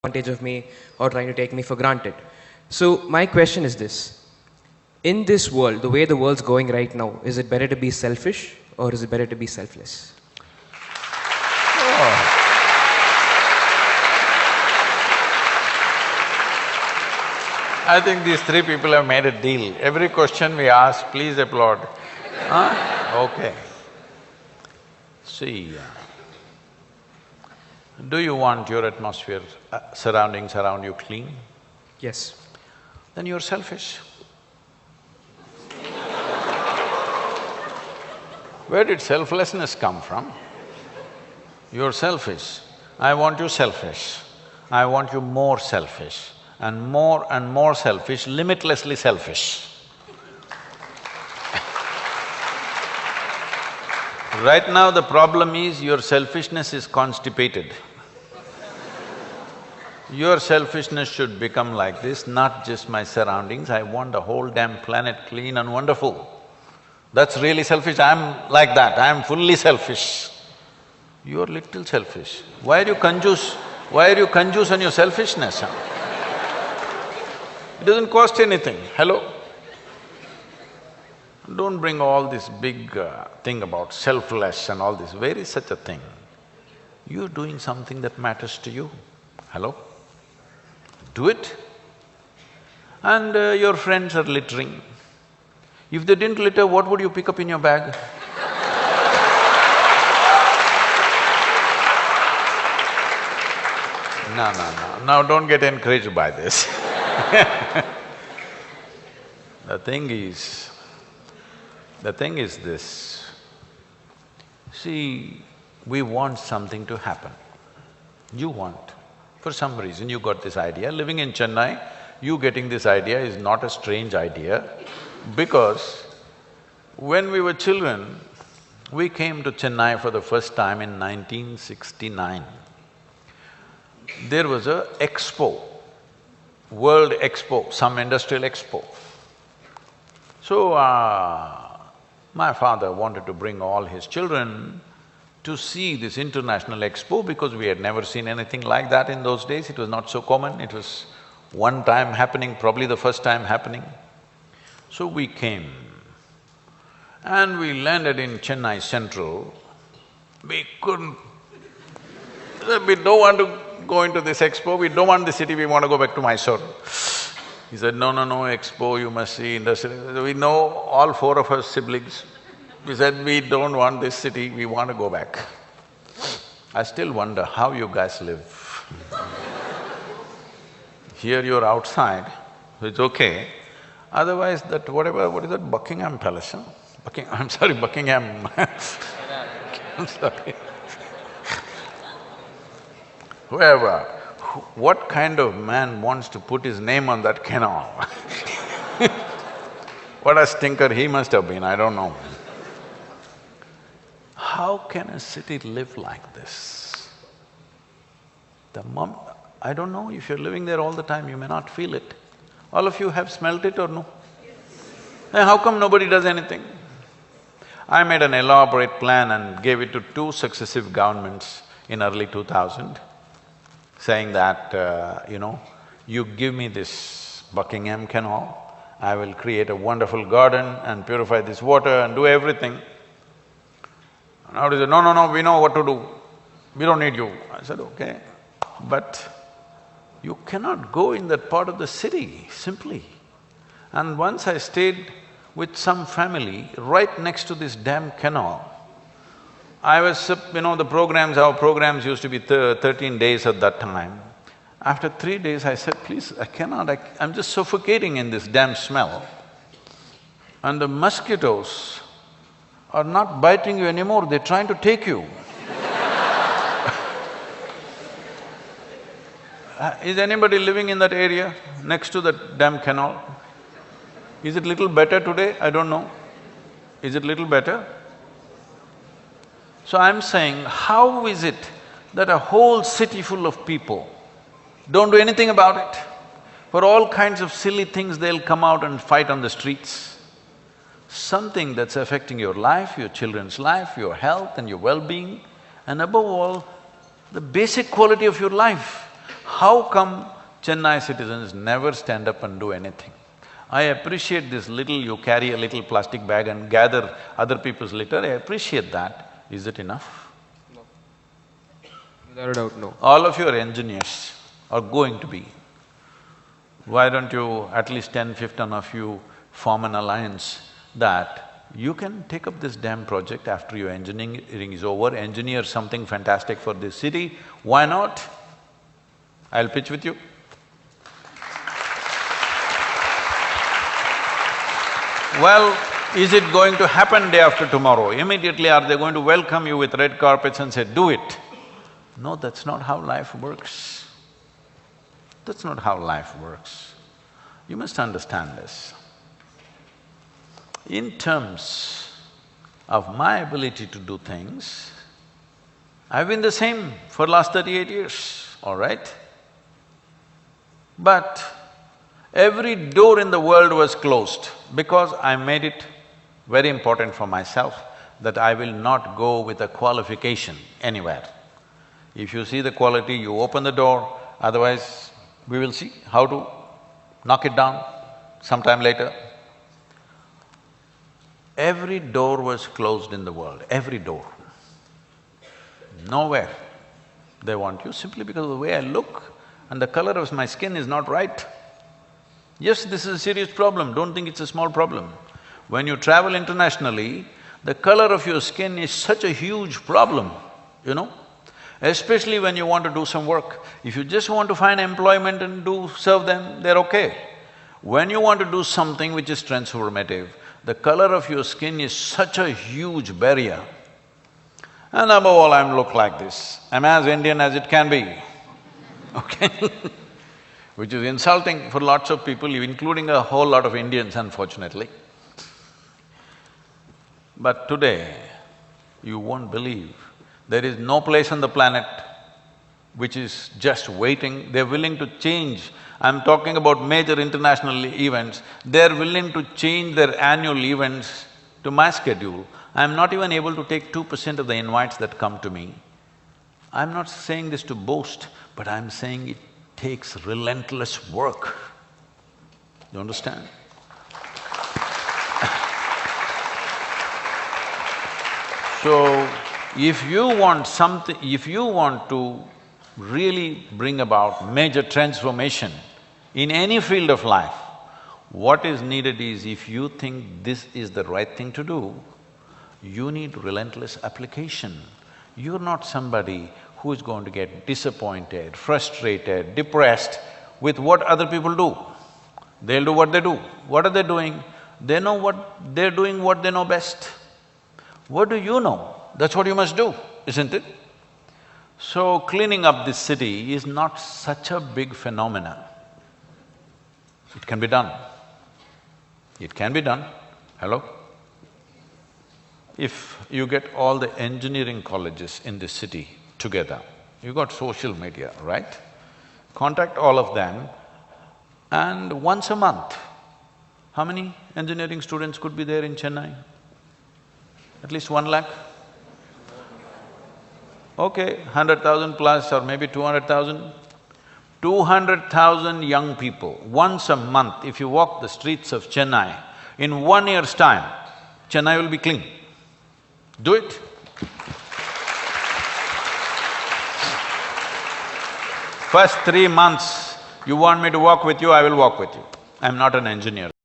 advantage of me or trying to take me for granted. So my question is this. In this world, the way the world's going right now, is it better to be selfish or is it better to be selfless? Oh. I think these three people have made a deal. Every question we ask, please applaud. Huh? Okay. See, do you want your atmosphere, surroundings around you clean? Yes. Then you're selfish. Where did selflessness come from? You're selfish. I want you selfish. I want you more selfish and more selfish, limitlessly selfish. Right now the problem is your selfishness is constipated. Your selfishness should become like this, not just my surroundings, I want the whole damn planet clean and wonderful. That's really selfish, I'm like that, I'm fully selfish. You're little selfish. Why are you conjuice? Why are you conjuice on your selfishness? It doesn't cost anything, hello? Don't bring all this big thing about selfless and all this. Where is such a thing? You're doing something that matters to you, hello? Do it. And your friends are littering. If they didn't litter, what would you pick up in your bag? No, now don't get encouraged by this. The thing is this, see, we want something to happen. You want, for some reason you got this idea, living in Chennai, you getting this idea is not a strange idea because when we were children, we came to Chennai for the first time in 1969. There was a expo, World Expo, some industrial expo. So, my father wanted to bring all his children to see this international expo because we had never seen anything like that in those days, it was not so common, it was one time happening, probably the first time happening. So we came and we landed in Chennai Central. We couldn't… we don't want to go into this expo, we don't want the city, we want to go back to Mysore. He said, no, expo, you must see industrial… We know all four of us siblings. We said, we don't want this city, we want to go back. I still wonder how you guys live. Here you're outside, it's okay. Otherwise that whatever… what is that, Buckingham Palace, huh? Buckingham I'm sorry. Whoever, what kind of man wants to put his name on that canal? What a stinker he must have been, I don't know. How can a city live like this? I don't know, if you're living there all the time, you may not feel it. All of you have smelt it or no? Then how come nobody does anything? I made an elaborate plan and gave it to two successive governments in early 2000, saying that, you give me this Buckingham Canal, I will create a wonderful garden and purify this water and do everything. Now they said, no, we know what to do, we don't need you. I said, okay, but you cannot go in that part of the city, simply. And once I stayed with some family right next to this damn canal, I was… the programs, our programs used to be 13 days at that time. After 3 days I said, please, I cannot, I'm just suffocating in this damn smell. And the mosquitoes are not biting you anymore, they're trying to take you. Is anybody living in that area, next to that damn canal? Is it little better today? I don't know. Is it little better? So I'm saying, how is it that a whole city full of people don't do anything about it? For all kinds of silly things, they'll come out and fight on the streets. Something that's affecting your life, your children's life, your health and your well-being, and above all, the basic quality of your life. How come Chennai citizens never stand up and do anything? I appreciate this little, you carry a little plastic bag and gather other people's litter, I appreciate that. Is it enough? No. Without a doubt, no. All of your engineers are going to be. Why don't you, at least 10, 15 of you, form an alliance that you can take up this damn project after your engineering is over, engineer something fantastic for this city, why not? I'll pitch with you. Well, is it going to happen day after tomorrow? Immediately are they going to welcome you with red carpets and say, do it? No, that's not how life works. That's not how life works. You must understand this. In terms of my ability to do things, I've been the same for last 38 years, all right? But every door in the world was closed because I made it very important for myself that I will not go with a qualification anywhere. If you see the quality, you open the door, otherwise we will see how to knock it down sometime later. Every door was closed in the world, every door. Nowhere they want you simply because of the way I look and the color of my skin is not right. Yes, this is a serious problem, don't think it's a small problem. When you travel internationally, the color of your skin is such a huge problem, you know? Especially when you want to do some work. If you just want to find employment and serve them, they're okay. When you want to do something which is transformative, the color of your skin is such a huge barrier. And above all, I look like this. I'm as Indian as it can be, okay? Which is insulting for lots of people, including a whole lot of Indians, unfortunately. But today, you won't believe, there is no place on the planet which is just waiting, they're willing to change. I'm talking about major international events, they're willing to change their annual events to my schedule. I'm not even able to take 2% of the invites that come to me. I'm not saying this to boast, but I'm saying it takes relentless work. You understand? So, if you want something… if you want to really bring about major transformation in any field of life, what is needed is, if you think this is the right thing to do, you need relentless application. You're not somebody who is going to get disappointed, frustrated, depressed with what other people do. They'll do what they do. What are they doing? They know what… they're doing what they know best. What do you know? That's what you must do, isn't it? So, cleaning up this city is not such a big phenomenon. It can be done. It can be done. Hello? If you get all the engineering colleges in this city together, you got social media, right? Contact all of them and once a month, how many engineering students could be there in Chennai? At least 1 lakh? Okay, 100,000 plus or maybe 200,000. 200,000 young people, once a month, if you walk the streets of Chennai, in 1 year's time, Chennai will be clean. Do it. First 3 months, you want me to walk with you, I will walk with you. I'm not an engineer.